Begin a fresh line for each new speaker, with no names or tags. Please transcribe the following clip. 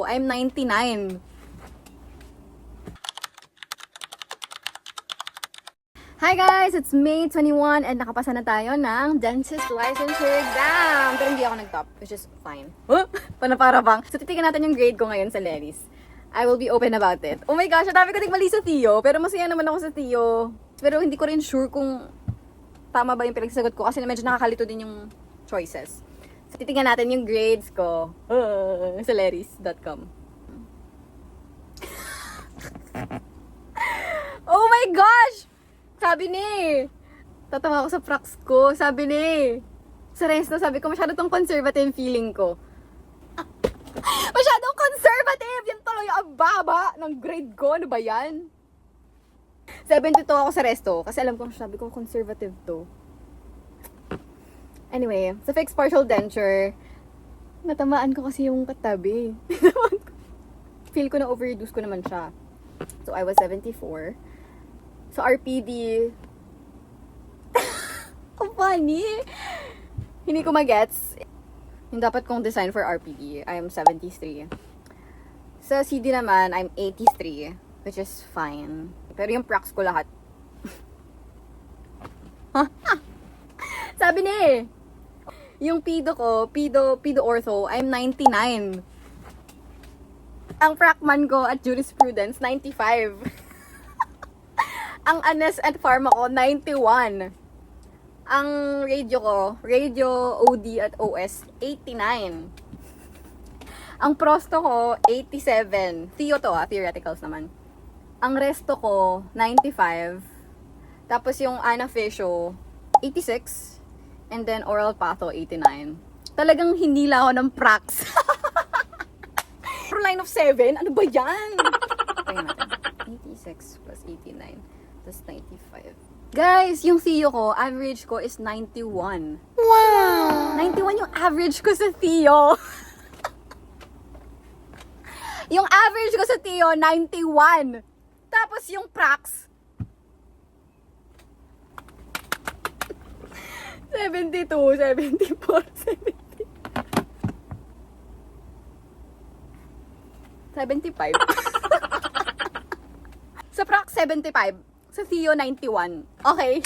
I'm 99. Hi guys! It's May 21 and nakapasa na tayo ng dentist licensure exam. Pero hindi ako nag-top, which is fine. Panapara bang. So titignan natin yung grade ko ngayon sa Leris. I will be open about it. Oh my gosh, dami ko mali sa Theo. Pero masaya naman ako sa Theo. Pero hindi ko rin sure kung tama ba yung pinagsagot ko kasi medyo nakakalito din yung choices. So titignan natin yung grades ko sa leris.com. Oh my gosh! Sabi ni, tatawa ako sa pracs ko, sabi ni, sa resto, sabi ko, masyado tong conservative feeling ko. Masyadong conservative! Yan tuloy ang baba ng grade ko, ano ba yan? 72 ako sa resto, kasi alam ko, sabi ko, conservative to. Anyway, sa fixed partial denture, natamaan ko kasi yung katabi. Feel ko na overdose ko naman siya. So, I was 74. So, RPD, ang funny. Hindi ko magets. Yung dapat kong design for RPD, I am 73. Sa CD naman, I'm 83, which is fine. Pero yung pracs ko lahat. Sabi ni, yung PIDO ko, PIDO Ortho, I'm 99. Ang Pracman ko at Jurisprudence, 95. Ang ANES at Pharma ko, 91. Ang radio ko, Radio, OD at OS, 89. Ang Prosto ko, 87. Theo to theoreticals naman. Ang Resto ko, 95. Tapos yung Anafisio, 86. And then Oral Patho, 89. Talagang hindi lang ako ng pracs. Line of 7? Ano ba yan? Tingnan natin. 86 plus 89. Plus 95. Guys, yung Theo ko, average ko is 91. Wow! 91 yung average ko sa Theo. Yung average ko sa Theo, 91. Tapos yung pracs, 72, 74, 75. Sa pracs, 75. Sa Theo, 91. Okay?